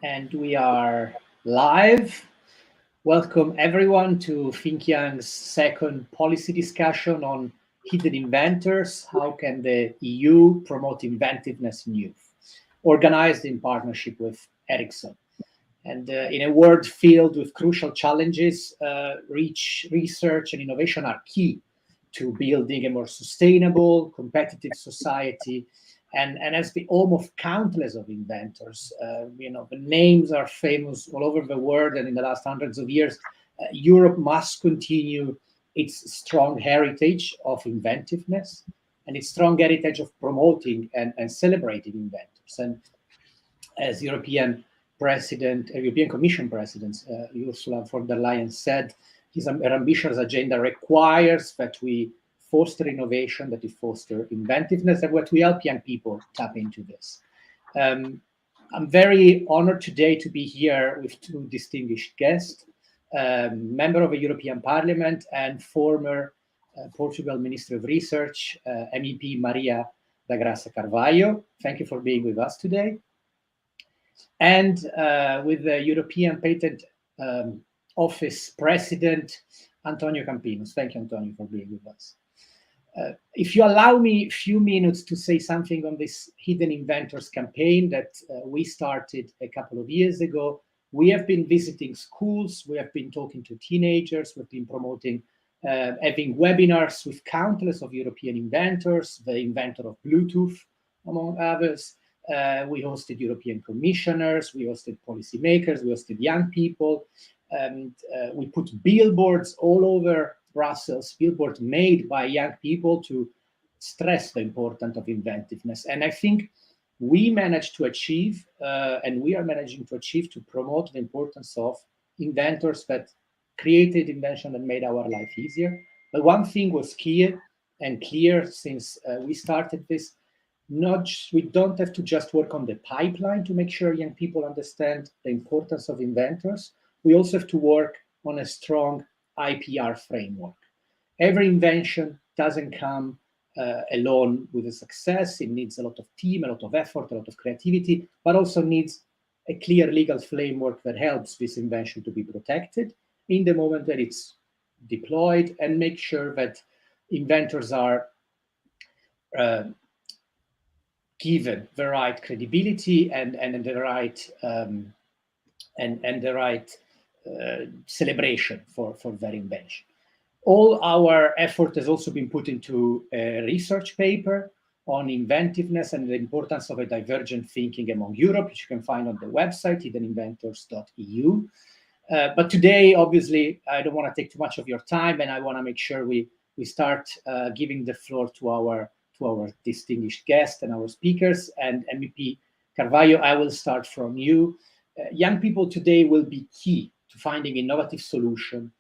And we are live. Welcome everyone to Think Young's second policy discussion on hidden inventors. How can the EU promote inventiveness in youth? Organized in partnership with Ericsson. And in a world filled with crucial challenges, research and innovation are key to building a more sustainable, competitive society. And as the home of countless of inventors, the names are famous all over the world, and in the last hundreds of years, Europe must continue its strong heritage of inventiveness and its strong heritage of promoting and celebrating inventors. And as European Commission President Ursula von der Leyen said, her ambitious agenda requires that we foster innovation, that we foster inventiveness, and that we help young people tap into this. I'm very honored today to be here with two distinguished guests, member of the European Parliament and former Portugal Minister of Research, MEP Maria da Graça Carvalho. Thank you for being with us today. And with the European Patent Office President, António Campinos. Thank you, António, for being with us. If you allow me a few minutes to say something on this Hidden Inventors campaign that we started a couple of years ago, we have been visiting schools, we have been talking to teenagers, we've been promoting, having webinars with countless of European inventors, the inventor of Bluetooth, among others. We hosted European commissioners, we hosted policymakers, we hosted young people, and we put billboards all over Brussels, billboards made by young people to stress the importance of inventiveness. And I think we managed to achieve, and we are managing to achieve, to promote the importance of inventors that created invention and made our life easier. But one thing was clear since we started this, we don't have to just work on the pipeline to make sure young people understand the importance of inventors. We also have to work on a strong IPR framework. Every invention doesn't come alone with a success. It needs a lot of team, a lot of effort, a lot of creativity, but also needs a clear legal framework that helps this invention to be protected in the moment that it's deployed, and make sure that inventors are given the right credibility and the right celebration for their invention. All our effort has also been put into a research paper on inventiveness and the importance of a divergent thinking among Europe, which you can find on the website, hiddeninventors.eu. But today, obviously, I don't want to take too much of your time, and I want to make sure we start giving the floor to our distinguished guests and our speakers. And MEP Carvalho, I will start from you. Young people today will be key to finding innovative solutions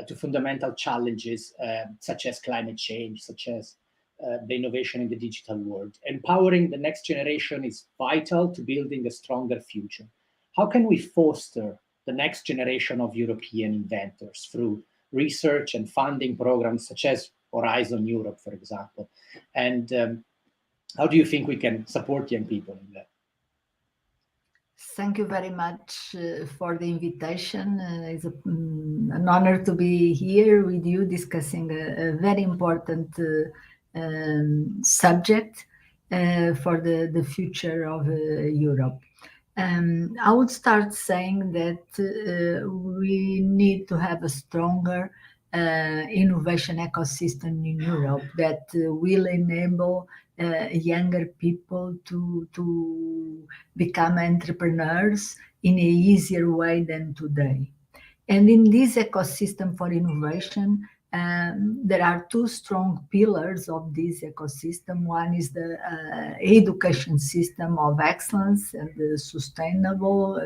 to fundamental challenges such as climate change, such as the innovation in the digital world. Empowering the next generation is vital to building a stronger future. How can we foster the next generation of European inventors through research and funding programs such as Horizon Europe, for example? And how do you think we can support young people in that? Thank you very much for the invitation. It's an honor to be here with you discussing a very important subject for the future of Europe. I would start saying that we need to have a stronger innovation ecosystem in Europe that will enable younger people to become entrepreneurs in an easier way than today. And in this ecosystem for innovation, there are two strong pillars of this ecosystem. One is the education system of excellence and the sustainable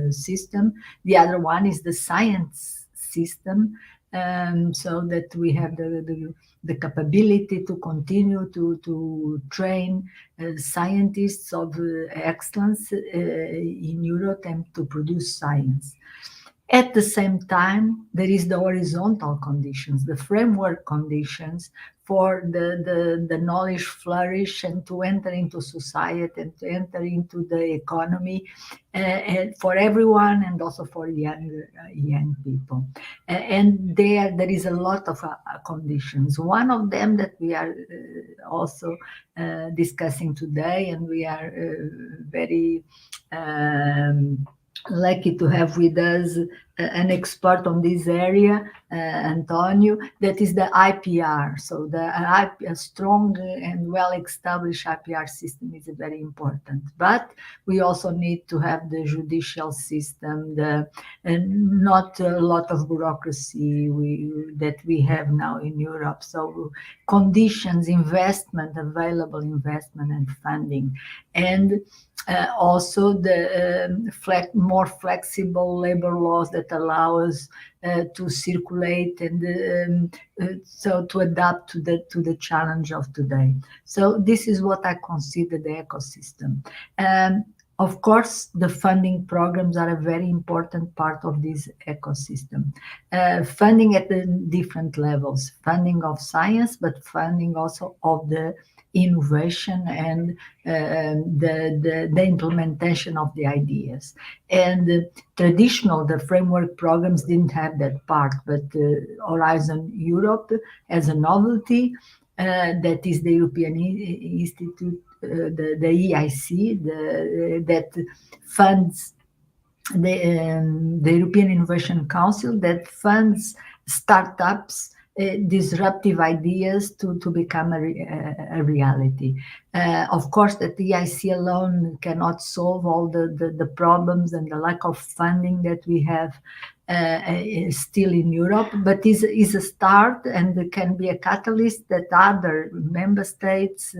system. The other one is the science system, so that we have the capability to continue to train scientists of excellence in Europe and to produce science. At the same time, there is the horizontal conditions, the framework conditions for the knowledge flourish and to enter into society and to enter into the economy and for everyone and also for young people. And there is a lot of conditions. One of them that we are also discussing today, and we are very lucky to have with us an expert on this area, Antonio, that is the IPR. So a strong and well-established IPR system is very important. But we also need to have the judicial system, and not a lot of bureaucracy that we have now in Europe. So conditions, available investment and funding. And also the more flexible labor laws that allow us to circulate and so to adapt to the challenge of today. So this is what I consider the ecosystem. Of course, the funding programs are a very important part of this ecosystem. Funding at the different levels, funding of science, but funding also of the innovation and the implementation of the ideas. And the framework programs didn't have that part, but Horizon Europe as a novelty, that is the European Institute, the EIC, that funds the European Innovation Council, that funds startups, disruptive ideas to become a reality. Of course, that the EIC alone cannot solve all the problems and the lack of funding that we have still in Europe, but is a start and can be a catalyst that other member states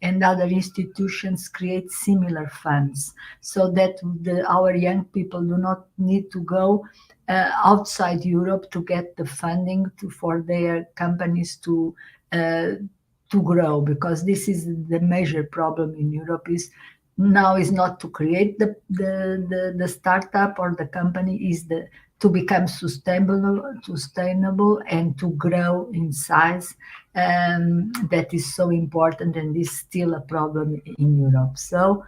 and other institutions create similar funds, so that our young people do not need to go outside Europe to get the funding for their companies to grow, because this is the major problem in Europe is not to create the startup or the company, is to become sustainable and to grow in size. That is so important and is still a problem in Europe. So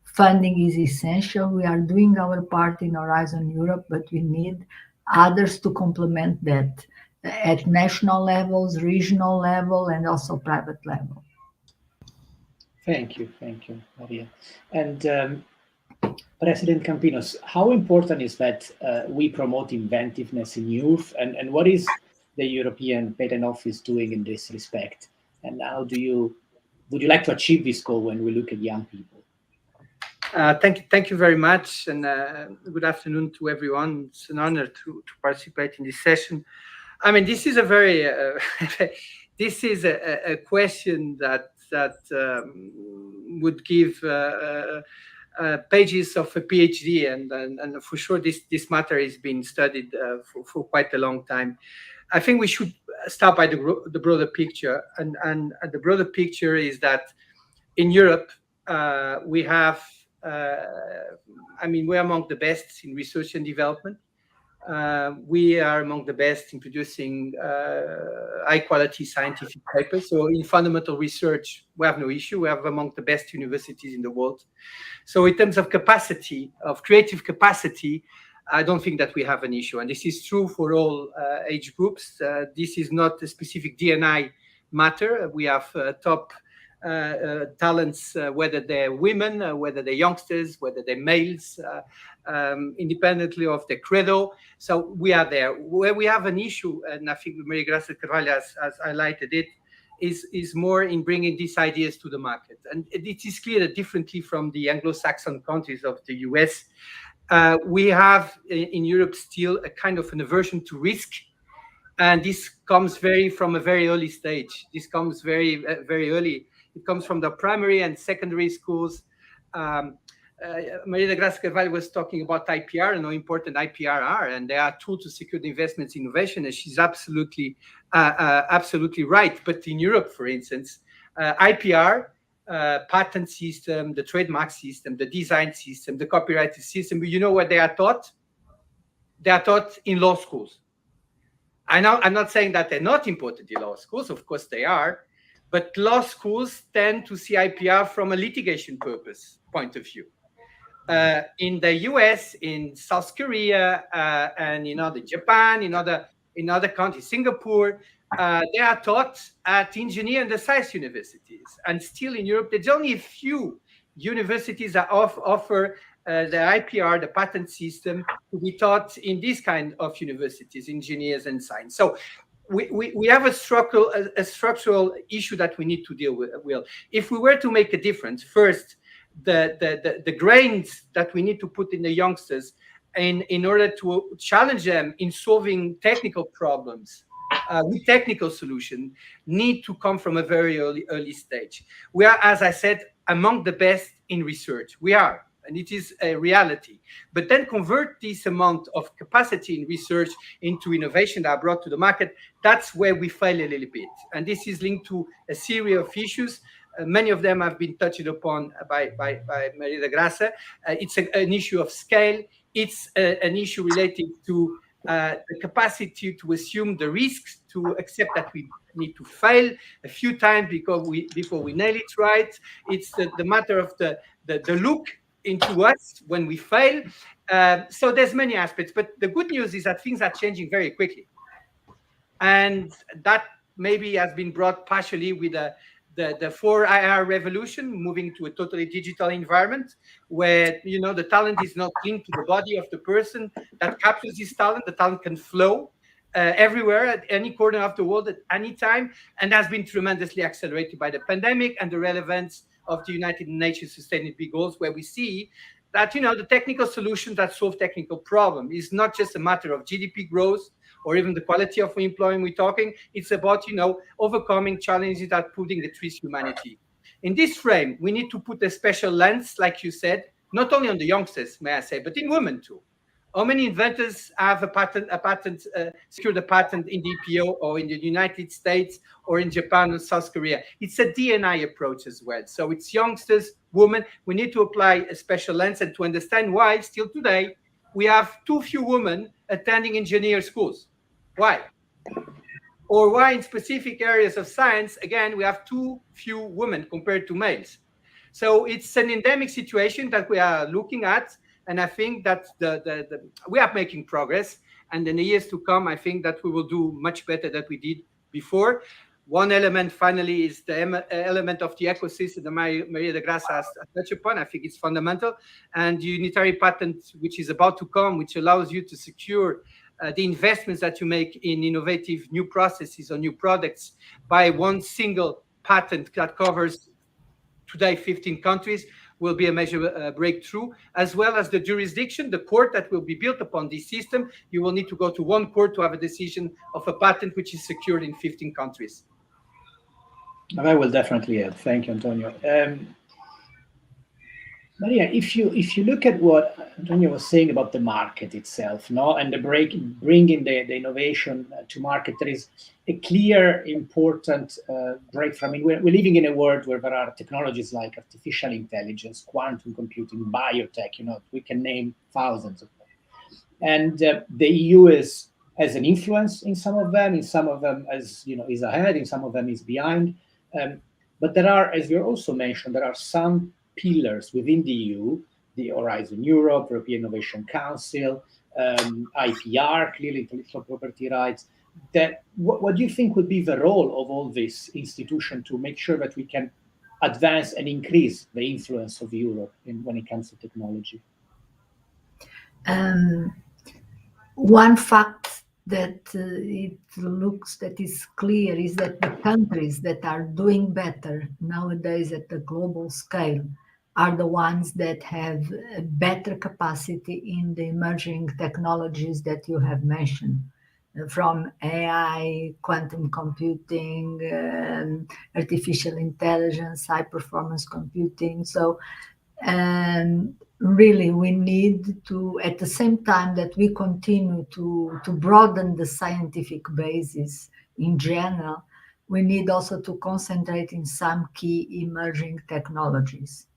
funding is essential. We are doing our part in Horizon Europe, but we need others to complement that at national levels, regional level, and also private level. Thank you, Maria. And President Campinos, how important is that we promote inventiveness in youth, and what is the European Patent Office doing in this respect? And how would you like to achieve this goal when we look at young people? Thank you very much, and good afternoon to everyone. It's an honor to participate in this session. I mean, this is a very this is a question that would give pages of a PhD, and for sure this matter has been studied for quite a long time. I think we should start by the broader picture, and the broader picture is that in Europe we have. We're among the best in research and development. We are among the best in producing high-quality scientific papers. So in fundamental research, we have no issue. We have among the best universities in the world. So in terms of capacity, of creative capacity, I don't think that we have an issue. And this is true for all age groups. This is not a specific D&I matter. We have top talents, whether they're women, whether they're youngsters, whether they're males, independently of the credo. So we are there. Where we have an issue, and I think Maria Graça Carvalho has highlighted it, is more in bringing these ideas to the market. And it is clear that differently from the Anglo-Saxon countries of the US, we have in Europe still a kind of an aversion to risk. And this comes from a very early stage. This comes very, very early. It comes from the primary and secondary schools. Maria Graça Carvalho was talking about IPR and how important IPR are, and they are tools to secure the investments in innovation, and she's absolutely right. But in Europe, for instance, IPR, patent system, the trademark system, the design system, the copyright system, you know what they are taught? they are taught in law schools. I'm not saying that they're not important in law schools, of course they are, but law schools tend to see IPR from a litigation purpose point of view. In the US, in South Korea, and Japan, in other countries, Singapore, they are taught at engineer and science universities. And still in Europe, there's only a few universities that offer the IPR, the patent system, to be taught in this kind of universities, engineers and science. So we have a structural issue that we need to deal with. If we were to make a difference, first, the grains that we need to put in the youngsters in order to challenge them in solving technical problems with technical solutions need to come from a very early stage. We are, as I said, among the best in research. We are, and it is a reality. But then convert this amount of capacity in research into innovation that are brought to the market, that's where we fail a little bit. And this is linked to a series of issues. Many of them have been touched upon by Maria Graça. It's an issue of scale. It's an issue related to the capacity to assume the risks, to accept that we need to fail a few times before we nail it right. It's the matter of the look into us when we fail. So there's many aspects, but the good news is that things are changing very quickly. And that maybe has been brought partially with the 4IR revolution, moving to a totally digital environment where, the talent is not linked to the body of the person that captures this talent. The talent can flow everywhere at any corner of the world at any time, and has been tremendously accelerated by the pandemic and the relevance of the United Nations Sustainability Goals, where we see that, the technical solutions that solve technical problems is not just a matter of GDP growth or even the quality of employment we're talking. It's about, overcoming challenges that putting at risk humanity. In this frame, we need to put a special lens, like you said, not only on the youngsters, may I say, but in women too. How many inventors have secured a patent in the EPO or in the United States or in Japan or South Korea? It's a D&I approach as well. So it's youngsters, women. We need to apply a special lens and to understand why still today we have too few women attending engineer schools. Why? Or why in specific areas of science, again, we have too few women compared to males. So it's an endemic situation that we are looking at. And I think that we are making progress. And in the years to come, I think that we will do much better than we did before. One element, finally, is the element of the ecosystem that Maria de Graça has touched upon. I think it's fundamental. And the unitary patent, which is about to come, which allows you to secure the investments that you make in innovative new processes or new products by one single patent that covers today 15 countries, will be a major breakthrough, as well as the jurisdiction, the court that will be built upon this system. You will need to go to one court to have a decision of a patent which is secured in 15 countries. I will definitely help. Thank you, Antonio. Maria, if you look at what Antonio was saying about the market itself, and the bringing the innovation to market, there is a clear, important breakthrough. I mean, we're living in a world where there are technologies like artificial intelligence, quantum computing, biotech. We can name thousands of them, and the EU has an influence in some of them. In some of them, is ahead. In some of them, is behind. But there are, as you also mentioned, there are some pillars within the EU, the Horizon Europe, European Innovation Council, IPR, clearly intellectual property rights. What do you think would be the role of all these institutions to make sure that we can advance and increase the influence of Europe when it comes to technology? One fact that that is clear is that the countries that are doing better nowadays at the global scale are the ones that have a better capacity in the emerging technologies that you have mentioned, from AI, quantum computing, artificial intelligence, high performance computing. So really we need to, at the same time that we continue to broaden the scientific basis in general, we need also to concentrate in some key emerging technologies.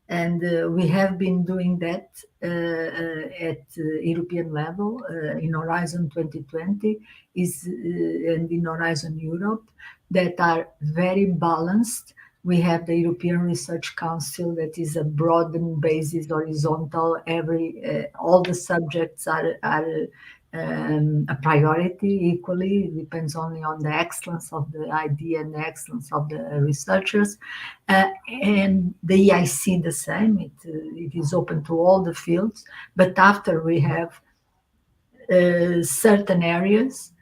And we have been doing that at European level in Horizon 2020 and in Horizon Europe, that are very balanced. We have the European Research Council that is a broad basis, horizontal. All the subjects are a priority equally. It depends only on the excellence of the idea and the excellence of the researchers. And the EIC the same. It is open to all the fields. But after we have certain areas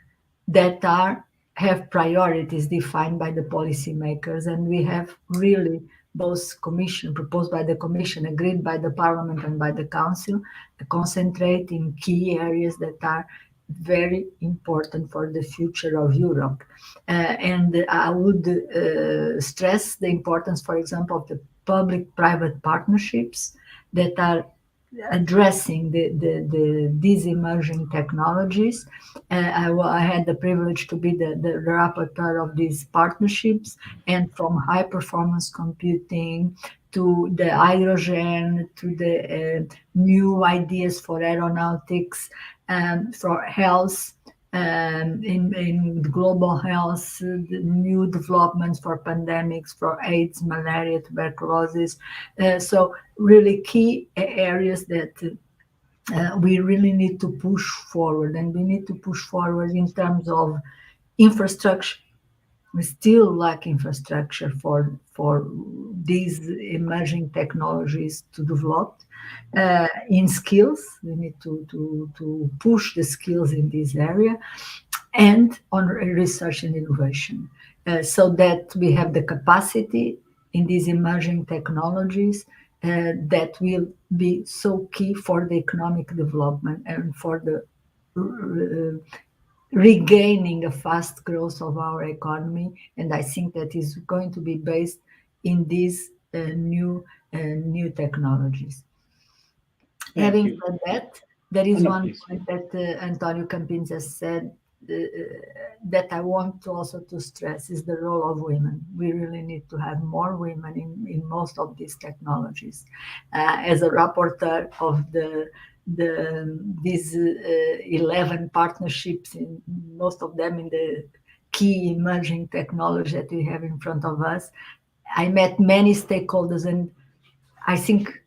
that have priorities defined by the policymakers, and we have really both commission proposed by the commission, agreed by the parliament and by the council, concentrate in key areas that are very important for the future of Europe. And I would stress the importance, for example, of the public-private partnerships that are addressing these emerging technologies. I had the privilege to be the rapporteur of these partnerships, and from high performance computing to the hydrogen to the new ideas for aeronautics, for health, in global health, the new developments for pandemics, for AIDS, malaria, tuberculosis. So really key areas that we really need to push forward, and we need to push forward in terms of infrastructure. We still lack infrastructure for these emerging technologies to develop. In skills, we need to push the skills in this area, and on research and innovation, so that we have the capacity in these emerging technologies that will be so key for the economic development and for the regaining a fast growth of our economy. And I think that is going to be based in these new technologies. Having said that, there is one point that António Campinos has said that I want to also to stress, is the role of women. We really need to have more women in most of these technologies. As a rapporteur of these 11 partnerships, in most of them in the key emerging technology that we have in front of us, I met many stakeholders, and I think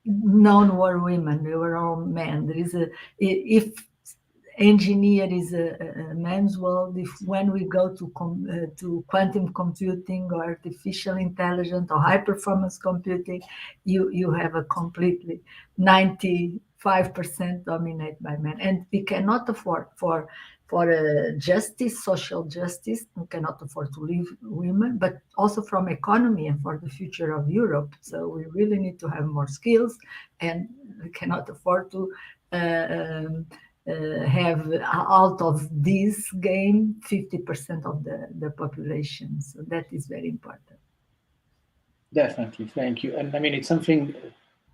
none were women. They were all men. There is if engineer is a man's world, when we go to quantum computing or artificial intelligence or high performance computing, you have a completely 95% dominated by men, and we cannot afford for justice, social justice. We cannot afford to leave women, but also from economy and for the future of Europe. So we really need to have more skills, and we cannot afford to have out of this game 50% of the population. So that is very important. Definitely, thank you. And I mean, it's something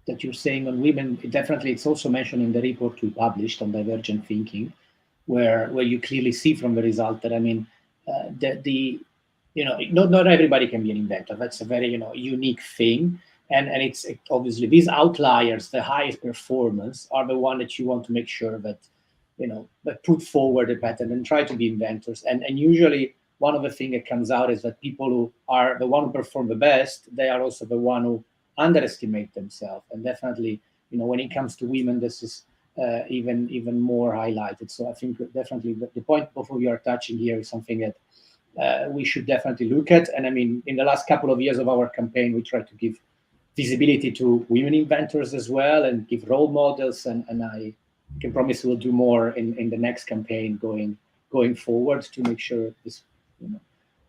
that you're saying on women. Definitely, it's also mentioned in the report we published on divergent thinking, where you clearly see from the result that, I mean, not everybody can be an inventor. That's a very unique thing. And it's obviously these outliers, the highest performance, are the one that you want to make sure that that put forward a pattern and try to be inventors. And usually one of the things that comes out is that people who are the one who perform the best, they are also the one who underestimate themselves. And definitely, when it comes to women, this is even more highlighted. So I think definitely the point both of you are touching here is something that we should definitely look at. And I mean, in the last couple of years of our campaign, we try to give visibility to women inventors as well and give role models. And I can promise we'll do more in the next campaign going forward to make sure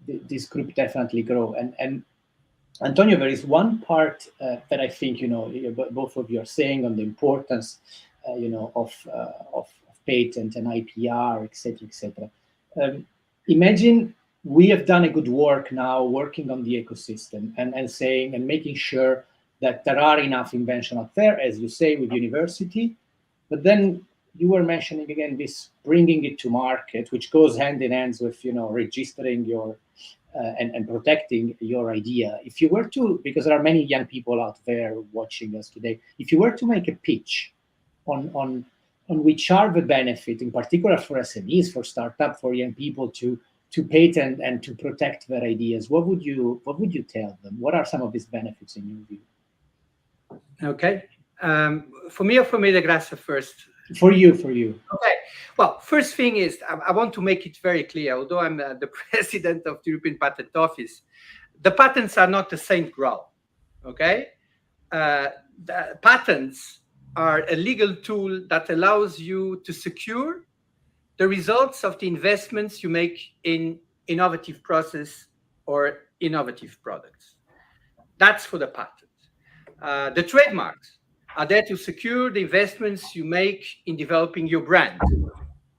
this group definitely grow. And Antonio, there is one part that I think both of you are saying on the importance of patent and IPR, etc., etc. Imagine we have done a good work now working on the ecosystem and saying and making sure that there are enough invention out there, as you say, with university. But then you were mentioning again this bringing it to market, which goes hand in hand with registering your and protecting your idea. If you were to, because there are many young people out there watching us today, if you were to make a pitch on which are the benefit, in particular for SMEs, for startup, for young people to patent and to protect their ideas, what would you tell them? What are some of these benefits in your view? Okay. For me or for me, the Graça first? For you. Okay. Well, first thing is, I want to make it very clear, although I'm the president of the European Patent Office, the patents are not the Saint Graal. Okay. The patents are a legal tool that allows you to secure the results of the investments you make in innovative process or innovative products. That's for the patent. The trademarks are there to secure the investments you make in developing your brand.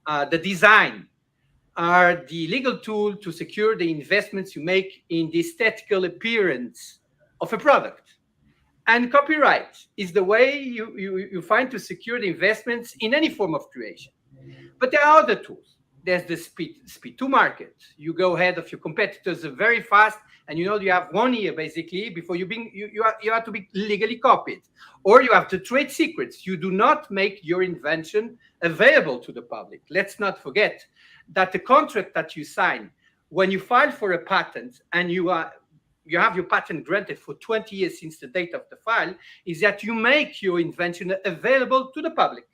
The design are the legal tool to secure the investments you make in the aesthetical appearance of a product. And copyright is the way you find to secure the investments in any form of creation. But there are other tools. There's the speed to market. You go ahead of your competitors very fast, and you have 1 year basically before you have to be legally copied. Or you have the trade secrets. You do not make your invention available to the public. Let's not forget that the contract that you sign when you file for a patent and you have your patent granted for 20 years since the date of the file, is that you make your invention available to the public,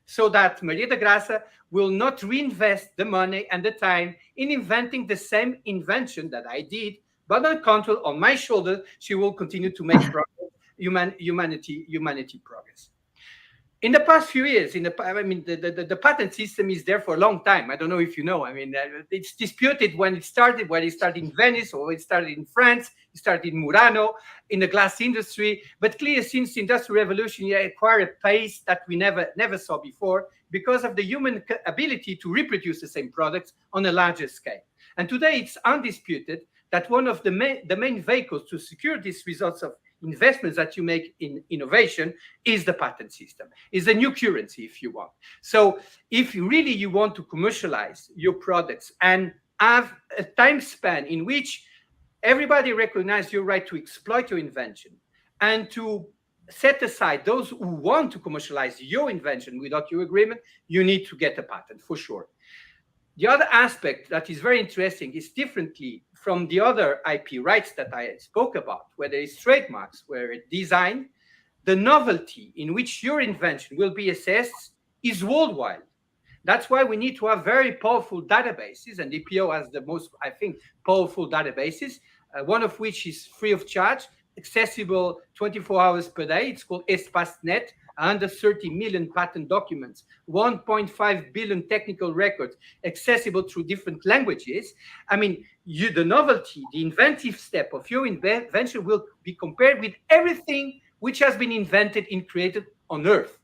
so that Maria da Graça will not reinvest the money and the time in inventing the same invention that I did, but on the contrary, on my shoulder, she will continue to make progress, humanity progress. In the past few years, the patent system is there for a long time. I don't know if you know. It's disputed when it started, whether it started in Venice or it started in France, it started in Murano, in the glass industry. But clearly, since the Industrial Revolution, it acquired a pace that we never saw before because of the human ability to reproduce the same products on a larger scale. And today, it's undisputed that one of the main vehicles to secure these results of investments that you make in innovation is the patent system, is the new currency, if you want. So if you want to commercialize your products and have a time span in which everybody recognizes your right to exploit your invention and to set aside those who want to commercialize your invention without your agreement, you need to get a patent for sure. The other aspect that is very interesting is differently from the other IP rights that I spoke about, whether it's trademarks, where it's design, the novelty in which your invention will be assessed is worldwide. That's why we need to have very powerful databases, and EPO has the most, I think, powerful databases, one of which is free of charge, accessible 24 hours per day. It's called EspaceNet. 130 million patent documents, 1.5 billion technical records, accessible through different languages. The novelty, the inventive step of your invention will be compared with everything which has been invented and created on Earth.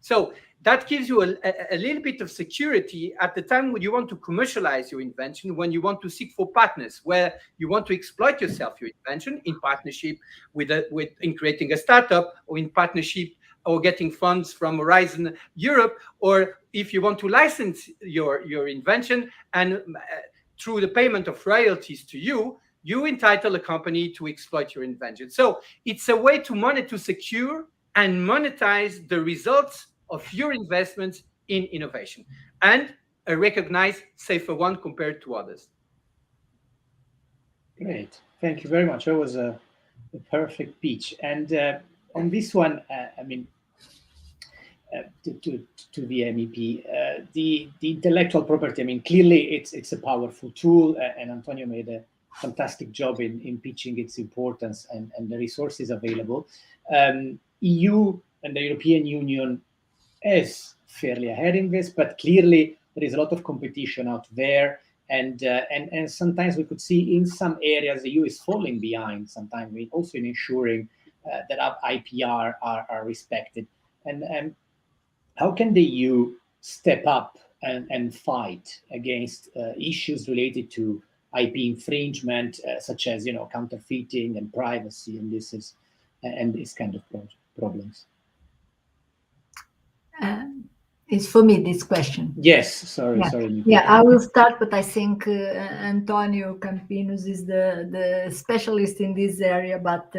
So that gives you a little bit of security at the time when you want to commercialize your invention, when you want to seek for partners, where you want to exploit your invention in partnership in creating a startup, or in partnership or getting funds from Horizon Europe, or if you want to license your invention and through the payment of royalties to you entitle a company to exploit your invention. So it's a way to secure and monetize the results of your investments in innovation, and a recognized safer one compared to others. Great, thank you very much. That was a perfect pitch. And on this one, to the MEP, the intellectual property. Clearly it's a powerful tool, and Antonio made a fantastic job in pitching its importance and the resources available. EU and the European Union is fairly ahead in this, but clearly there is a lot of competition out there, and sometimes we could see in some areas the EU is falling behind. Sometimes also in ensuring that our IPR are respected. And how can the EU step up and fight against issues related to IP infringement, such as counterfeiting and privacy, and these kind of problems? It's for me, this question. Yes, sorry. Yeah, I will start, but I think António Campinos is the specialist in this area. But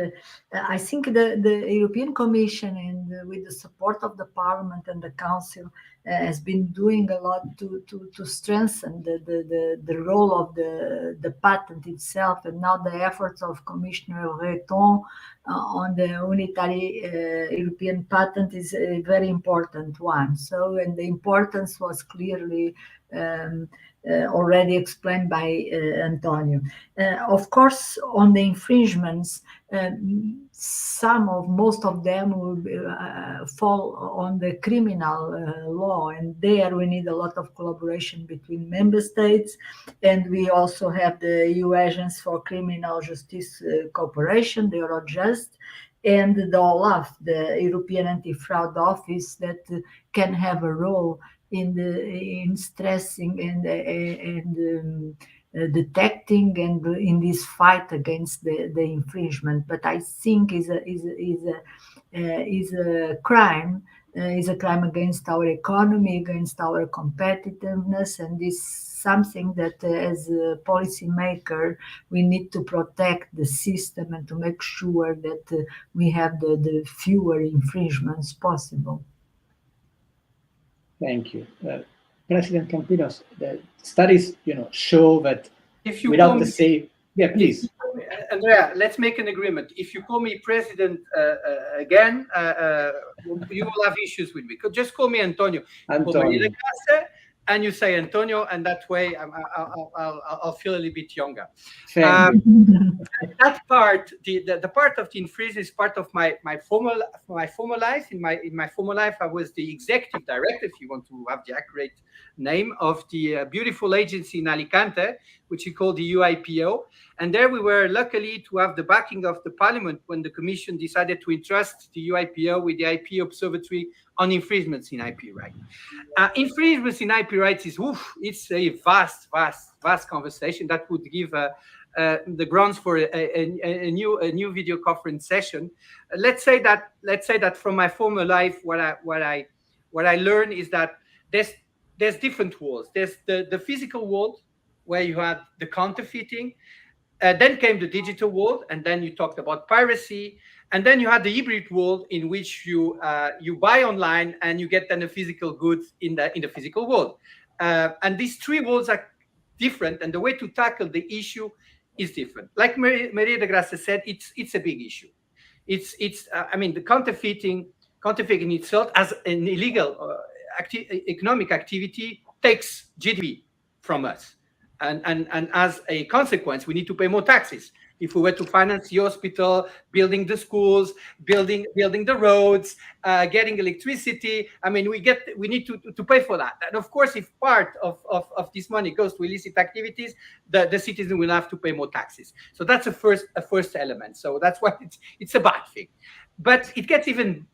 I think the European Commission, and with the support of the Parliament and the Council, has been doing a lot to strengthen the role of the patent itself. And now the efforts of Commissioner Breton on the unitary European patent is a very important one. So, and the importance was clearly already explained by Antonio. Of course, on the infringements, most of them will fall on the criminal law, and there we need a lot of collaboration between member states, and we also have the EU Agents for Criminal Justice Cooperation, the Eurojust, and the OLAF, the European Anti-Fraud Office, that can have a role in stressing and detecting and in this fight against the infringement. But I think is a crime. Is a crime against our economy, against our competitiveness, and is something that as a policymaker we need to protect the system and to make sure that we have the fewer infringements possible. Thank you. President Campinos, the studies, show that if you without the same... Yeah, please. Andrea, let's make an agreement. If you call me President again, you will have issues with me. Just call me Antonio. Antonio. And you say Antonio, and that way I'll feel a little bit younger. That part, the part of the infringement is part of my former life. In my former life, I was the executive director, if you want to have the accurate name, of the beautiful agency in Alicante, which we call the UIPO. And there we were luckily to have the backing of the Parliament when the Commission decided to entrust the UIPO with the IP Observatory on infringements in IP rights. Infringements in IP rights it's a vast conversation that would give the grounds for a new video conference session. Let's say that from my former life, what I learned is that there's different worlds. There's the physical world where you had the counterfeiting. Then came the digital world, and then you talked about piracy, and then you had the hybrid world in which you buy online and you get then the physical goods in the physical world. And these three worlds are different, and the way to tackle the issue is different. Like Maria de Graça said, it's a big issue. The counterfeiting itself as an illegal economic activity takes GDP from us. And as a consequence, we need to pay more taxes. If we were to finance the hospital, building the schools, building the roads, getting electricity, we need to pay for that. And of course, if part of this money goes to illicit activities, the citizen will have to pay more taxes. So that's a first element. So that's why it's a bad thing. But it gets even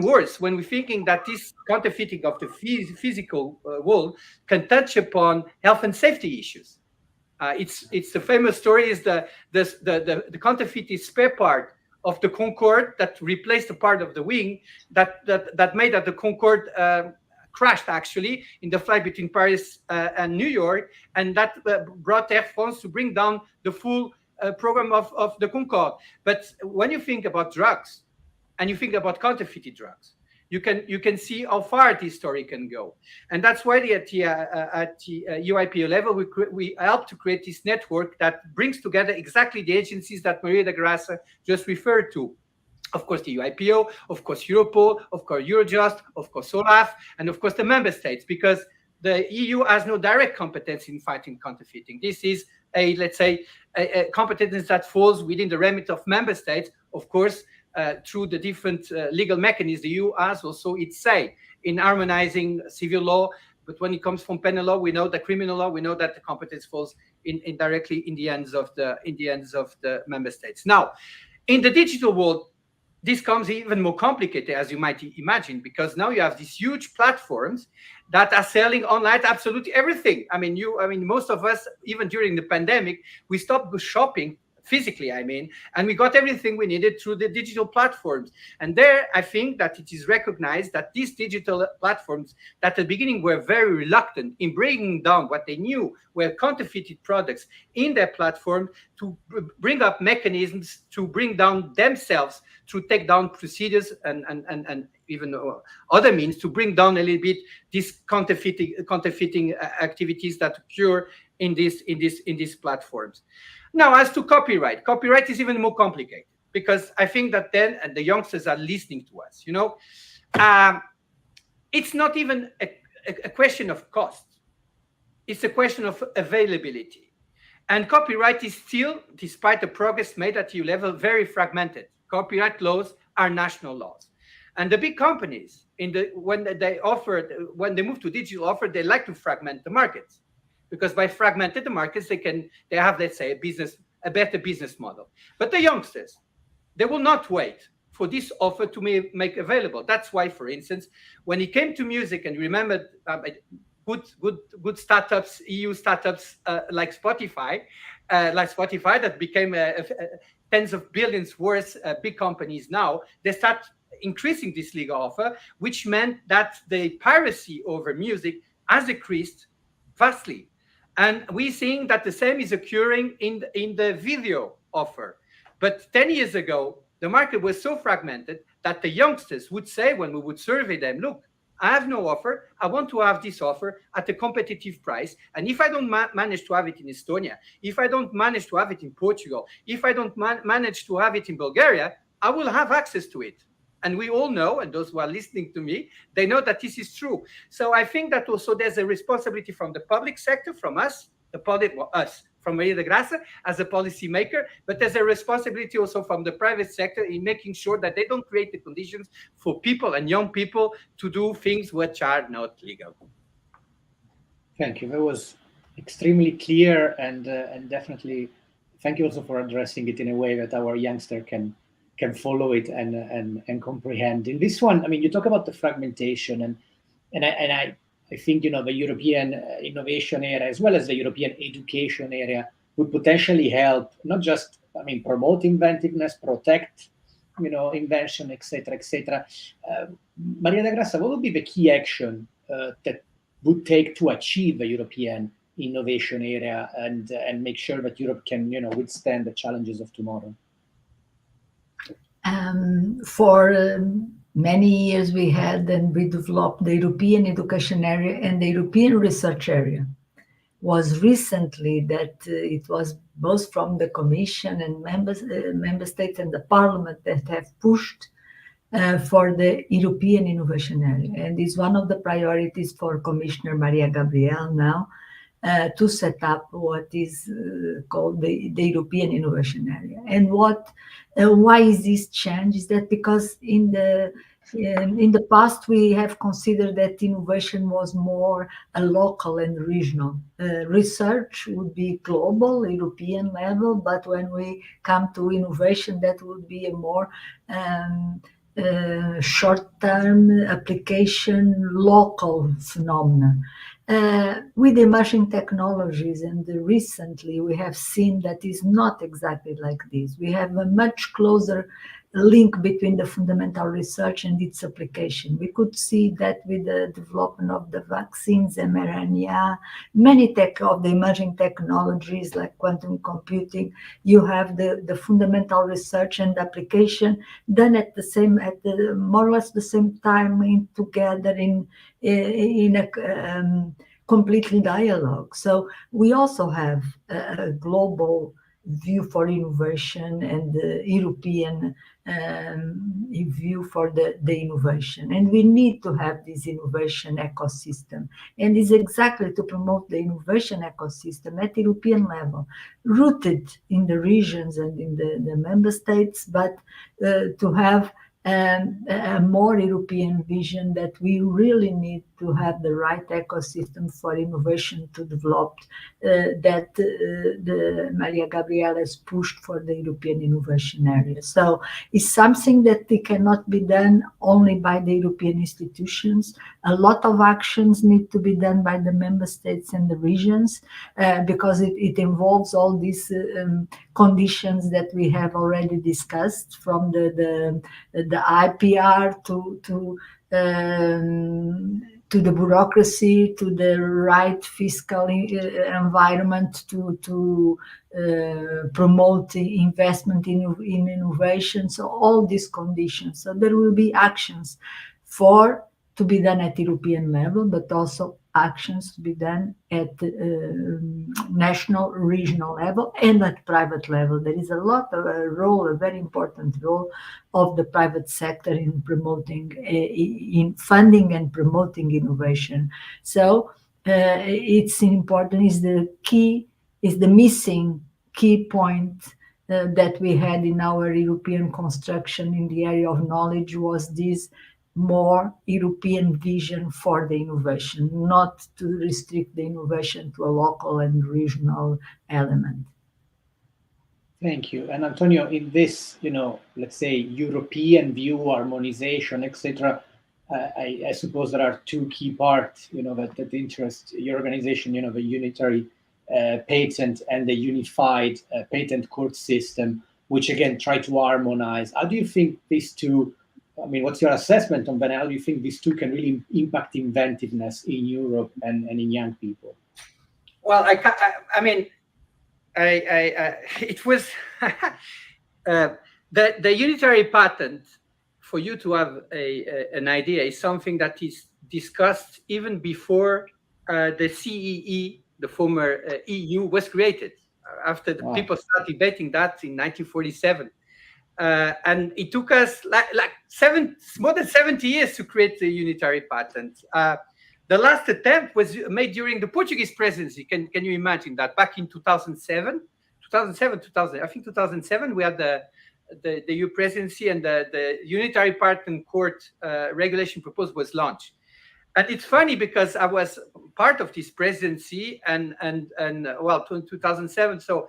worse when we're thinking that this counterfeiting of the physical world can touch upon health and safety issues. It's the famous story is the counterfeited spare part of the Concorde that replaced a part of the wing that made that the Concorde crashed actually in the flight between Paris and New York, and that brought Air France to bring down the full program of the Concorde. But when you think about drugs, and you think about counterfeited drugs, you can see how far this story can go. And that's why at the UIPO level, we help to create this network that brings together exactly the agencies that Maria de Graça just referred to. Of course, the UIPO, of course, Europol, of course, Eurojust, of course, OLAF, and of course, the member states, because the EU has no direct competence in fighting counterfeiting. This is let's say, a competence that falls within the remit of member states, of course, through the different legal mechanisms. The EU has also its say in harmonizing civil law, but when it comes from penal law, we know that criminal law, we know that the competence falls directly in the hands of the member states. Now, in the digital world, this comes even more complicated, as you might imagine, because now you have these huge platforms that are selling online absolutely everything. Most of us, even during the pandemic, we stopped shopping physically, I mean, and we got everything we needed through the digital platforms. And there, I think that it is recognized that these digital platforms that at the beginning were very reluctant in bringing down what they knew were counterfeited products in their platform, to bring up mechanisms to bring down themselves through takedown procedures and even other means to bring down a little bit these counterfeiting activities that occur in these platforms. Now, as to copyright is even more complicated, because I think that then the youngsters are listening to us. It's not even a question of cost. It's a question of availability. And copyright is still, despite the progress made at EU level, very fragmented. Copyright laws are national laws. And the big companies, when they move to digital offer, they like to fragment the markets, because by fragmenting the markets, they have, let's say, a better business model. But the youngsters, they will not wait for this offer to make available. That's why, for instance, when it came to music, and remember, good startups, EU startups like Spotify that became tens of billions worth big companies now, they start increasing this legal offer, which meant that the piracy over music has decreased vastly. And we're seeing that the same is occurring in the video offer. But 10 years ago, the market was so fragmented that the youngsters would say, when we would survey them, look, I have no offer. I want to have this offer at a competitive price. And if I don't manage to have it in Estonia, if I don't manage to have it in Portugal, if I don't manage to have it in Bulgaria, I will have access to it. And we all know, and those who are listening to me, they know that this is true. So I think that also there's a responsibility from the public sector, from us, from Maria de Graça as a policymaker, but there's a responsibility also from the private sector in making sure that they don't create the conditions for people and young people to do things which are not legal. Thank you. That was extremely clear, and definitely thank you also for addressing it in a way that our youngster can follow it and comprehend. In this one, I mean, you talk about the fragmentation, and I think, the European innovation area as well as the European education area would potentially help, not just, promote inventiveness, protect, invention, etc., etc. Maria de Graça, what would be the key action that would take to achieve the European innovation area and make sure that Europe can, withstand the challenges of tomorrow? For many years we developed the European education area and the European research area. Was recently that it was both from the Commission and member states and the Parliament that have pushed for the European innovation area. And it's one of the priorities for Commissioner Maria Gabriel now, to set up what is called the European innovation area. And why is this change? Is that because in the past we have considered that innovation was more a local and regional. Research would be global, European level, but when we come to innovation, that would be a more short-term application, local phenomenon. With emerging technologies, and recently we have seen that is not exactly like this. We have a much closer link between the fundamental research and its application. We could see that with the development of the vaccines, mRNA, many of the emerging technologies like quantum computing, you have the fundamental research and application done at the more or less the same time together in a completely dialogue. So we also have a global view for innovation and the European view for the innovation. And we need to have this innovation ecosystem. And it's exactly to promote the innovation ecosystem at European level, rooted in the regions and in the member states, but to have a more European vision that we really need to have the right ecosystem for innovation to develop, that the Maria Gabriela has pushed for the European innovation area. So it's something that it cannot be done only by the European institutions. A lot of actions need to be done by the member states and the regions, because it involves all these conditions that we have already discussed, from the IPR to the bureaucracy, to the right fiscal environment to promote investment in innovation. So all these conditions. So there will be actions to be done at European level, but also actions to be done at national, regional level, and at private level. There is a very important role of the private sector in promoting, in funding and promoting innovation. So it's important, is the missing key point that we had in our European construction in the area of knowledge, was this more European vision for the innovation, not to restrict the innovation to a local and regional element. Thank you. And Antonio, in this, let's say European view, harmonization, etc., I suppose there are two key parts, that interest your organization, the unitary patent and the unified patent court system, which again try to harmonize. How do you think these two, what's your assessment on that? How do you think these two can really impact inventiveness in Europe and in young people? Well, it was the unitary patent, for you to have an idea, is something that is discussed even before the CEE, the former EU, was created. After the people started debating that in 1947. And it took us more than 70 years to create the unitary patent. The last attempt was made during the Portuguese presidency. Can you imagine that? Back in 2007, I think 2007, we had the EU presidency, and the unitary patent court regulation proposal was launched. And it's funny because I was part of this presidency, and 2007. So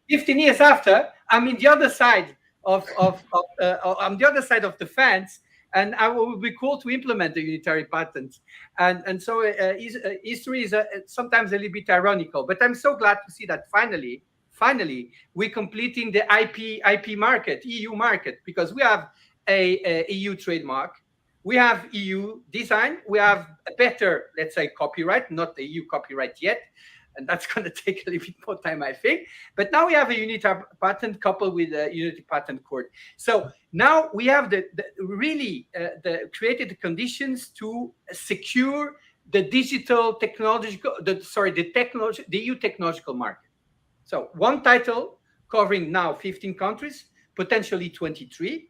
15 years after, I'm in the other side of the fence, and I will be called to implement the unitary patent. And so history is sometimes a little bit ironical, but I'm so glad to see that finally we're completing the IP market, EU market, because we have a EU trademark, we have EU design, we have a better, let's say, copyright, not the EU copyright yet, and that's going to take a little bit more time, I think. But now we have a unitary patent coupled with a unitary patent court. So now we have created the conditions to secure the digital technological, the EU technological market. So one title covering now 15 countries, potentially 23,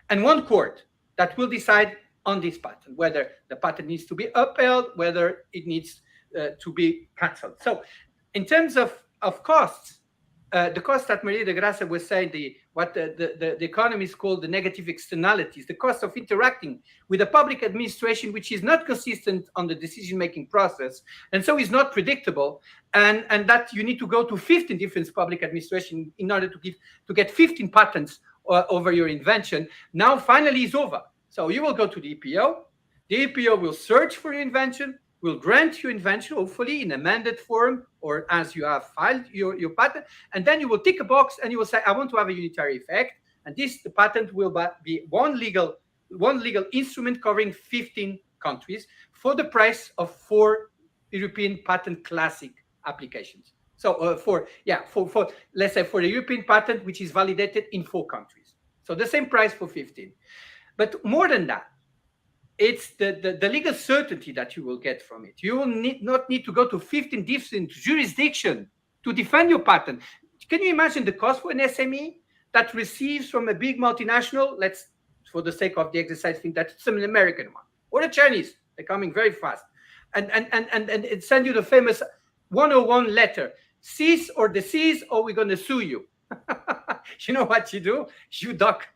and one court that will decide on this patent, whether the patent needs to be upheld, whether it needs to be cancelled. So in terms of costs, the cost that Maria de Graça was saying, what the economists call the negative externalities, the cost of interacting with a public administration which is not consistent on the decision-making process, and so is not predictable, and that you need to go to 15 different public administration in order to get 15 patents over your invention, now finally is over. So you will go to the EPO, the EPO will search for your invention, will grant your invention, hopefully in amended form or as you have filed your patent, and then you will tick a box and you will say, I want to have a unitary effect, and the patent will be one legal instrument covering 15 countries for the price of 4 European patent classic applications. So for let's say for the European patent, which is validated in 4 countries. So the same price for 15. But more than that, it's the legal certainty that you will get from it. You will not need to go to 15 different jurisdictions to defend your patent. Can you imagine the cost for an SME that receives from a big multinational, let's, for the sake of the exercise, think that it's an American one, or a Chinese, they're coming very fast, and it send you the famous 101 letter, cease or desist, or we're going to sue you. you know what you do? You duck.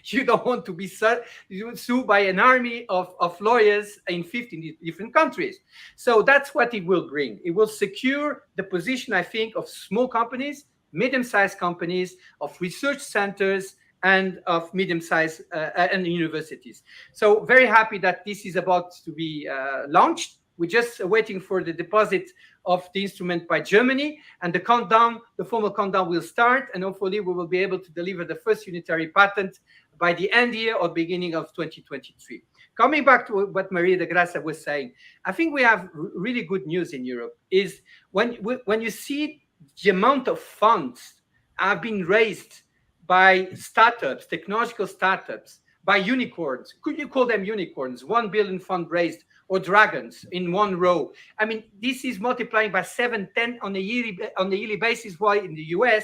You don't want to be sued by an army of lawyers in 15 different countries. So that's what it will bring. It will secure the position, I think, of small companies, medium-sized companies, of research centers, and of medium-sized and universities. So very happy that this is about to be launched. We're just waiting for the deposit of the instrument by Germany, and the countdown, the formal countdown will start, and hopefully we will be able to deliver the first unitary patent by the end year or beginning of 2023. Coming back to what Maria de Graça was saying, I think we have really good news in Europe, is when you see the amount of funds have been raised by startups, technological startups, by unicorns. Could you call them unicorns? 1 billion fund raised, or dragons in one row. I mean, this is multiplying by 7, 10 on a yearly basis, while in the US,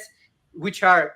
which are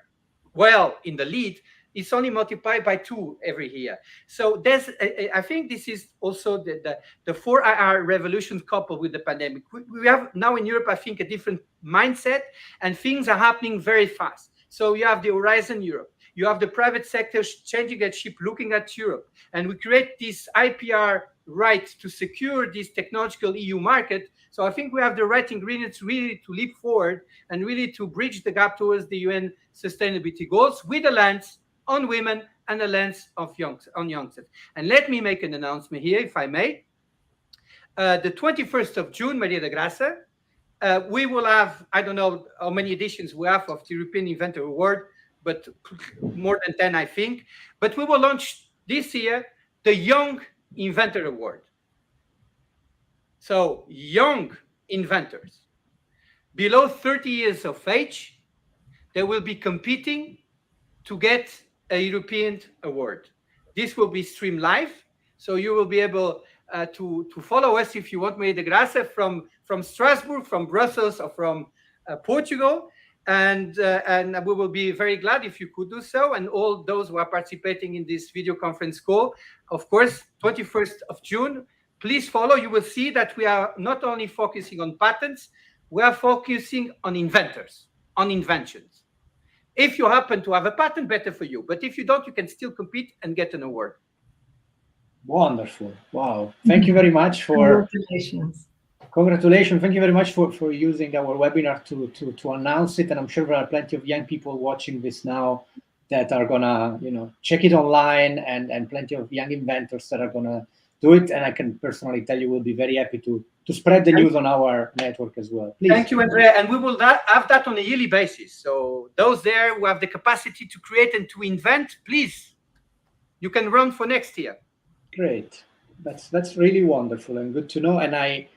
well in the lead, it's only multiplied by 2 every year. So there's, I think this is also the 4IR revolution coupled with the pandemic. We have now in Europe, I think, a different mindset, and things are happening very fast. So you have the Horizon Europe. You have the private sector changing its ship, looking at Europe. And we create this IPR right to secure this technological EU market. So I think we have the right ingredients really to leap forward and really to bridge the gap towards the UN sustainability goals with a lens on women and a lens on youngsters. And let me make an announcement here, if I may. The 21st of June, Maria de Graça, we will have, I don't know how many editions we have of the European Inventor Award, but more than 10, I think. But we will launch this year the Young Inventor Award. So young inventors below 30 years of age, they will be competing to get a European award. This will be streamed live, so you will be able to follow us if you want, Maria de Graça, from Strasbourg, from Brussels, or from Portugal. And we will be very glad if you could do so. And all those who are participating in this video conference call, of course, 21st of June, please follow. You will see that we are not only focusing on patents, we are focusing on inventors, on inventions. If you happen to have a patent, better for you. But if you don't, you can still compete and get an award. Wonderful. Wow. Thank you very much for... Congratulations. Congratulations. Thank you very much for using our webinar to announce it. And I'm sure there are plenty of young people watching this now that are gonna, check it online, and plenty of young inventors that are gonna do it. And I can personally tell you, we'll be very happy to spread the news on our network as well. Please. Thank you, Andrea. And we will have that on a yearly basis. So those there who have the capacity to create and to invent, please, you can run for next year. Great. That's really wonderful and good to know. And I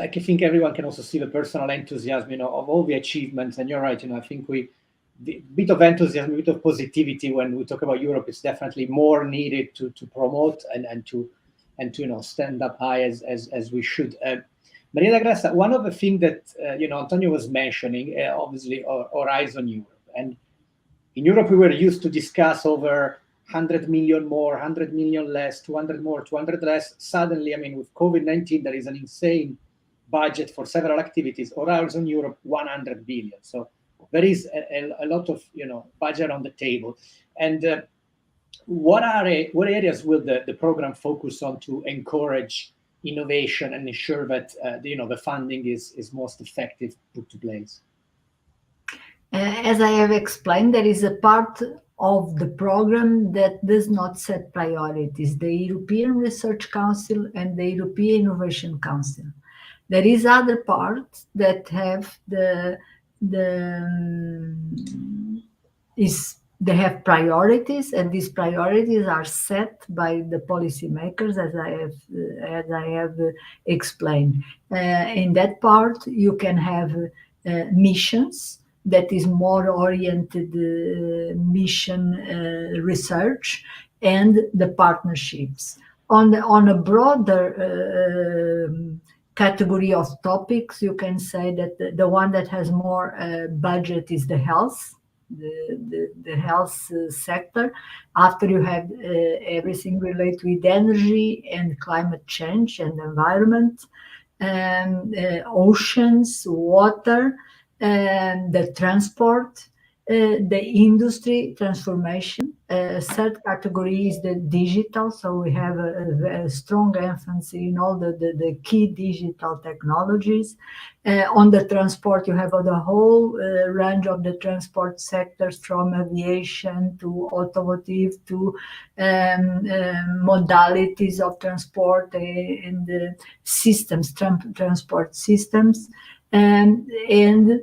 think everyone can also see the personal enthusiasm, of all the achievements. And you're right, I think the bit of enthusiasm, a bit of positivity when we talk about Europe is definitely more needed to promote and to stand up high as we should. Maria de Graça, one of the things that Antonio was mentioning, obviously, Horizon Europe. And in Europe, we were used to discuss over 100 million more, 100 million less, 200 more, 200 less. Suddenly, with COVID-19, there is an insane budget for several activities. Horizon Europe, 100 billion. So there is a lot of budget on the table. And what areas will the program focus on to encourage innovation and ensure that the funding is most effective put to place? As I have explained, there is a part of the program that does not set priorities, the European Research Council and the European Innovation Council. There is other parts that have they have priorities, and these priorities are set by the policymakers, as I have explained. In that part, you can have missions that is more oriented mission research, and the partnerships. On a broader category of topics, you can say that the one that has more budget is the health, the health sector. After you have everything related with energy and climate change and environment, oceans, water, the transport, the industry transformation. Third category is the digital. So we have a strong emphasis in all the key digital technologies. On the transport, you have the whole range of the transport sectors, from aviation to automotive to modalities of transport and systems, transport systems. And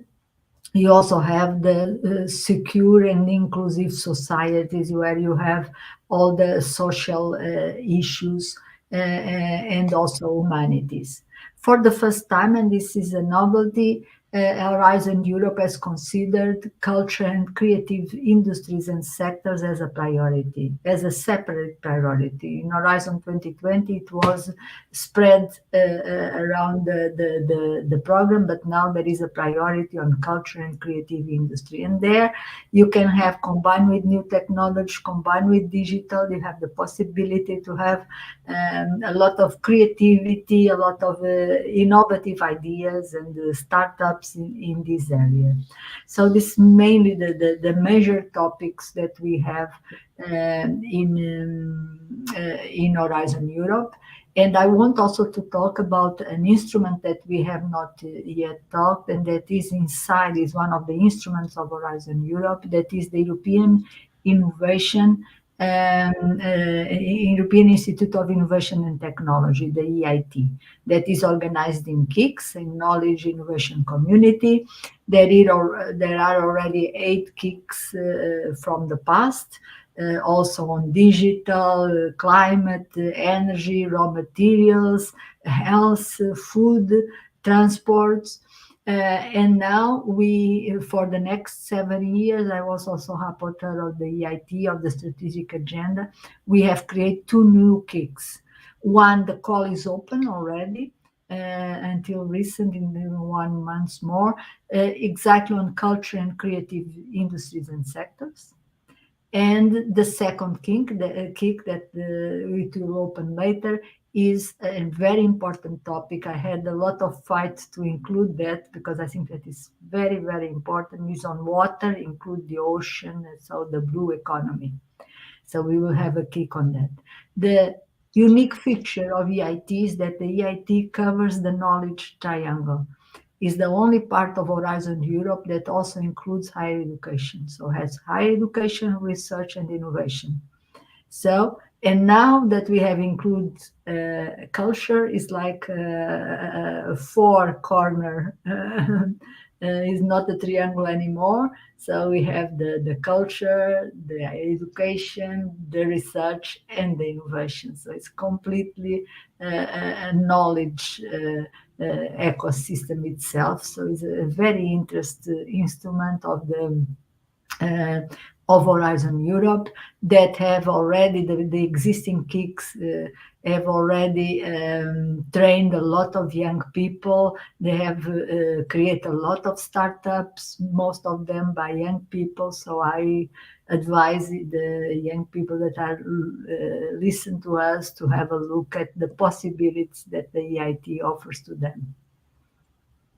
you also have the secure and inclusive societies, where you have all the social issues and also humanities. For the first time, and this is a novelty, Horizon Europe has considered culture and creative industries and sectors as a priority, as a separate priority. In Horizon 2020, it was spread around the program, but now there is a priority on culture and creative industry. And there you can have, combined with new technology, combined with digital, you have the possibility to have a lot of creativity, a lot of innovative ideas and startups in this area. So this is mainly the major topics that we have in Horizon Europe. And I want also to talk about an instrument that we have not yet talked, and that is one of the instruments of Horizon Europe, that is the European Innovation European Institute of Innovation and Technology, the EIT, that is organized in KICs, in Knowledge Innovation Community. There are already 8 KICs from the past, also on digital, climate, energy, raw materials, health, food, transports. And now for the next 7 years, I was also rapporteur of the EIT, of the strategic agenda. We have created 2 new KICs. One, the call is open already until recent, in 1 month more, exactly on culture and creative industries and sectors. And the second KIC, that it will open later, is a very important topic. I had a lot of fights to include that, because I think that is very, very important. It's on water, include the ocean, and so the blue economy. So we will have a KIC on that. The unique feature of EIT is that the EIT covers the knowledge triangle. Is the only part of Horizon Europe that also includes higher education. So has higher education, research, and innovation. So, and now that we have included culture, is like a 4-corner, is not a triangle anymore. So we have the culture, the education, the research, and the innovation. So it's completely a knowledge ecosystem itself. So it's a very interesting instrument of Horizon Europe, that have already, the existing KICs have already trained a lot of young people. They have created a lot of startups, most of them by young people. So I advise the young people that are listen to us to have a look at the possibilities that the EIT offers to them.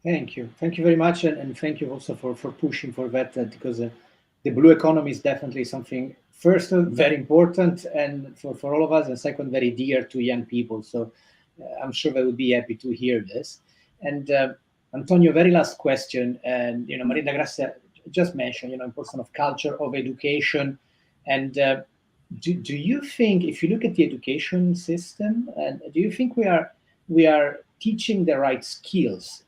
Thank you very much, and thank you also for pushing for that, because the blue economy is definitely something, first, very important and for all of us, and second, very dear to young people. So I'm sure they would be happy to hear this. And Antonio, very last question. And Maria Graça just mentioned, importance of culture, of education. And do you think, if you look at the education system, and do you think we are teaching the right skills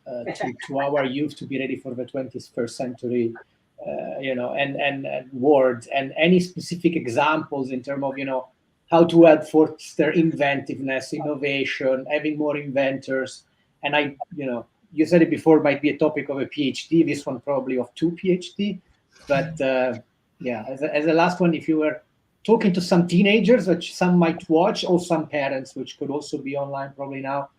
to our youth to be ready for the 21st century? And words, and any specific examples in terms of, how to help foster inventiveness, innovation, having more inventors. And you said it before, might be a topic of a PhD, this one probably of 2 PhD. But as a last one, if you were talking to some teenagers, which some might watch, or some parents, which could also be online probably now,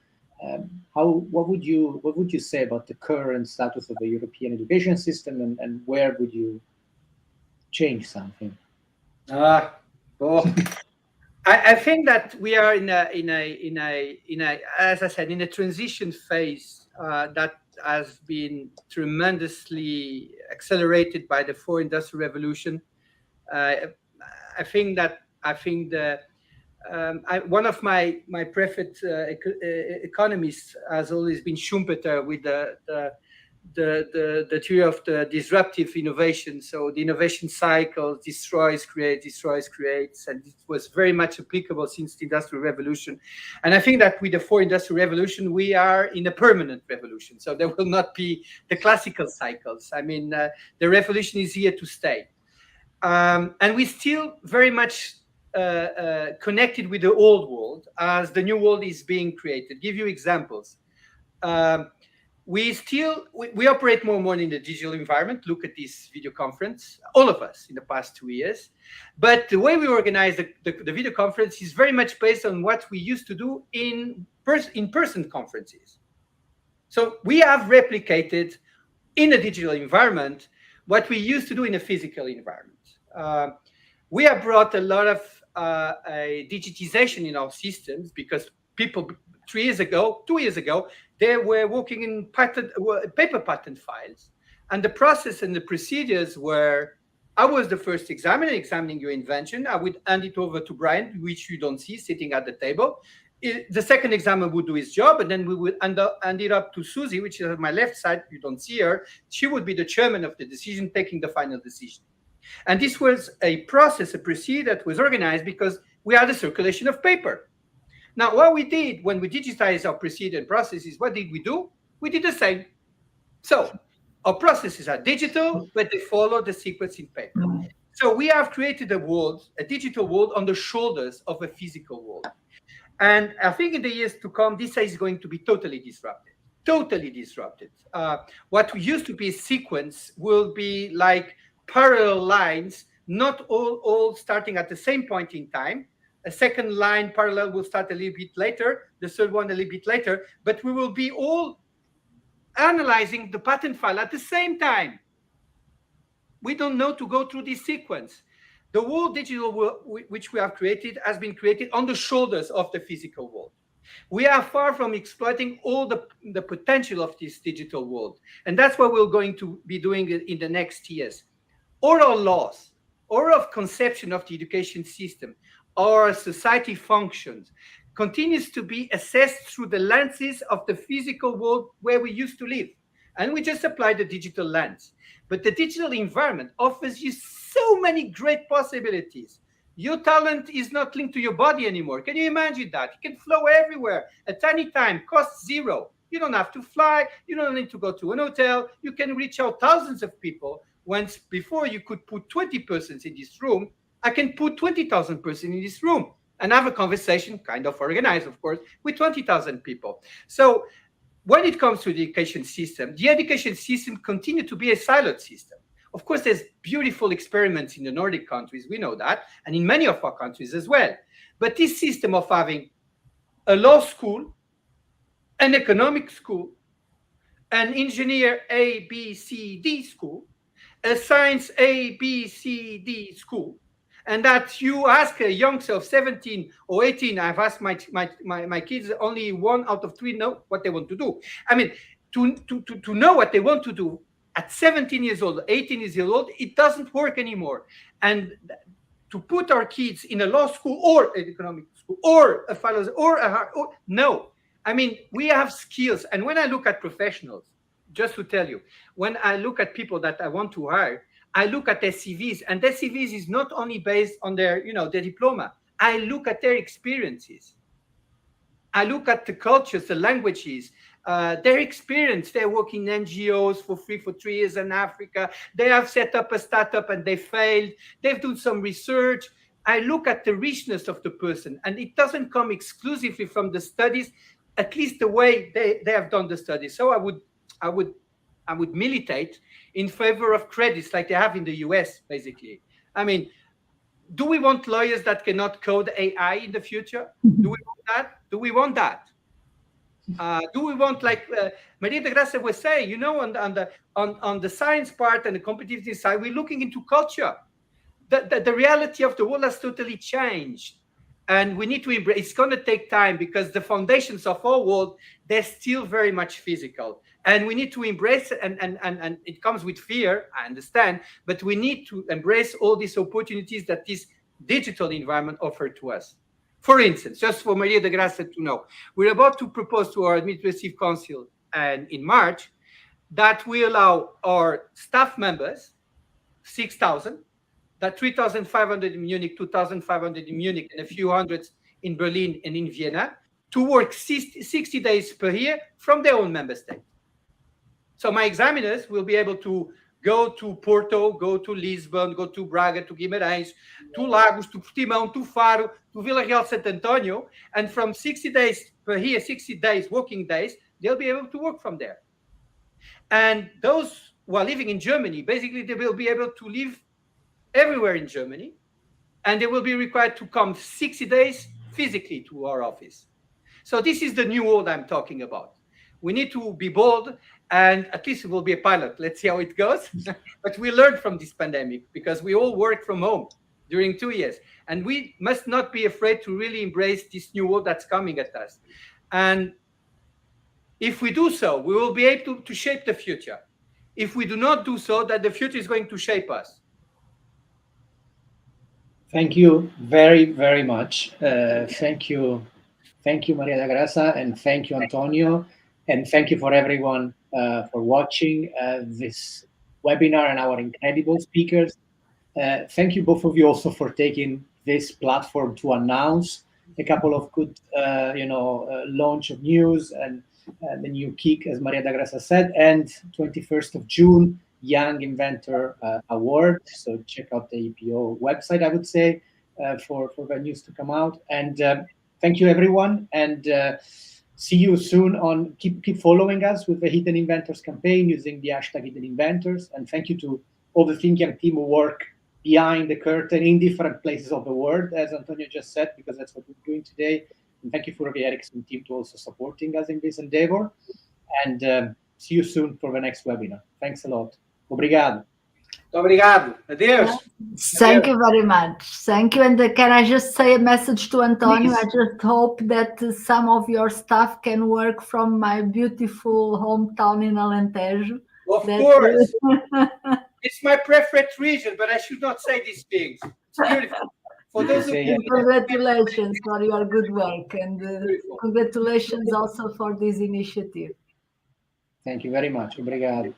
what would you say about the current status of the European education system, and where would you change something? I think that we are in a as I said, in a transition phase that has been tremendously accelerated by the fourth industrial revolution. I think one of my preferred economists has always been Schumpeter with the theory of the disruptive innovation. So the innovation cycle destroys, creates, and it was very much applicable since the Industrial Revolution. And I think that with the fourth Industrial Revolution, we are in a permanent revolution. So there will not be the classical cycles. I mean, the revolution is here to stay. And we still very much connected with the old world as the new world is being created. Give you examples. We operate more and more in the digital environment. Look at this video conference, all of us in the past 2 years. But the way we organize the video conference is very much based on what we used to do in person conferences. So we have replicated in a digital environment what we used to do in a physical environment. We have brought a lot of digitization in our systems because people 2 years ago, they were working in paper patent files. And the process and the procedures were, I was the first examiner examining your invention. I would hand it over to Brian, which you don't see sitting at the table. The second examiner would do his job, and then we would hand it up to Susie, which is on my left side. You don't see her. She would be the chairman of the decision, taking the final decision. And this was a process, a procedure that was organized because we had a circulation of paper. Now, what we did when we digitized our procedure and processes, what did we do? We did the same. So our processes are digital, but they follow the sequence in paper. So we have created a digital world on the shoulders of a physical world. And I think in the years to come, this is going to be totally disrupted. What used to be a sequence will be like parallel lines, not all starting at the same point in time. A second line parallel will start a little bit later, the third one a little bit later, but we will be all analyzing the patent file at the same time. We don't know to go through this sequence. The whole digital world which we have created has been created on the shoulders of the physical world. We are far from exploiting all the potential of this digital world. And that's what we're going to be doing in the next years. Oral laws, oral conception of the education system, our society functions, continues to be assessed through the lenses of the physical world where we used to live. And we just apply the digital lens. But the digital environment offers you so many great possibilities. Your talent is not linked to your body anymore. Can you imagine that? It can flow everywhere at any time, costs zero. You don't have to fly. You don't need to go to an hotel. You can reach out thousands of people. Once before you could put 20 persons in this room, I can put 20,000 persons in this room and have a conversation, kind of organized, of course, with 20,000 people. So when it comes to the education system continues to be a siloed system. Of course, there's beautiful experiments in the Nordic countries, we know that, and in many of our countries as well. But this system of having a law school, an economic school, an engineer A, B, C, D school, a science A, B, C, D school, and that you ask a youngster of 17 or 18, I've asked my kids, only 1 out of 3 know what they want to do. I mean, to know what they want to do at 17 years old, 18 years old, it doesn't work anymore. And to put our kids in a law school or an economic school or a philosophy no. I mean, we have skills. And when I look at professionals, just to tell you, when I look at people that I want to hire, I look at their CVs, and their CVs is not only based on their, their diploma. I look at their experiences. I look at the cultures, the languages, their experience. They work in NGOs for 3 years in Africa. They have set up a startup and they failed. They've done some research. I look at the richness of the person, and it doesn't come exclusively from the studies, at least the way they have done the studies. So I would militate in favor of credits like they have in the US, basically. I mean, do we want lawyers that cannot code AI in the future? Do we want that? Do we want that? Do we want, like Maria de Graça was saying, on the science part and the competitive side, we're looking into culture. The reality of the world has totally changed. And we need to embrace. It's going to take time because the foundations of our world, they're still very much physical. And we need to embrace, and it comes with fear, I understand, but we need to embrace all these opportunities that this digital environment offered to us. For instance, just for Maria de Graça to know, we're about to propose to our Administrative Council and in March that we allow our staff members, 6,000, that 3,500 in Munich, 2,500 in Munich, and a few hundreds in Berlin and in Vienna, to work 60 days per year from their own member state. So my examiners will be able to go to Porto, go to Lisbon, go to Braga, to Guimarães, to Lagos, to Portimão, to Faro, to Vila Real Santo Antonio, and from 60 days per year, 60 days, working days, they'll be able to work from there. And those who are living in Germany, basically they will be able to live everywhere in Germany, and they will be required to come 60 days physically to our office. So this is the new world I'm talking about. We need to be bold, and at least it will be a pilot. Let's see how it goes. But we learned from this pandemic because we all worked from home during 2 years. And we must not be afraid to really embrace this new world that's coming at us. And if we do so, we will be able to shape the future. If we do not do so, that the future is going to shape us. Thank you very, very much. Thank you, Maria da Graça, and thank you, Antonio, and thank you for everyone for watching this webinar and our incredible speakers. Thank you both of you also for taking this platform to announce a couple of good, launch of news and the new kick, as Maria da Graça said, and 21st of June, Young Inventor Award. So check out the EPO website, I would say, for the news to come out. And thank you, everyone. And see you soon on, keep following us with the Hidden Inventors campaign using the hashtag Hidden Inventors. And thank you to all the Think Young team who work behind the curtain in different places of the world, as Antonio just said, because that's what we're doing today. And thank you for the Ericsson team to also supporting us in this endeavor. And see you soon for the next webinar. Thanks a lot. Obrigado. Obrigado. Adeus. Thank you very much. Thank you. And can I just say a message to Antonio? Please. I just hope that some of your staff can work from my beautiful hometown in Alentejo. Of course. It's my preferred region, but I should not say these things. It's beautiful. For those of you, congratulations for your good work, and congratulations also for this initiative. Thank you very much. Obrigado.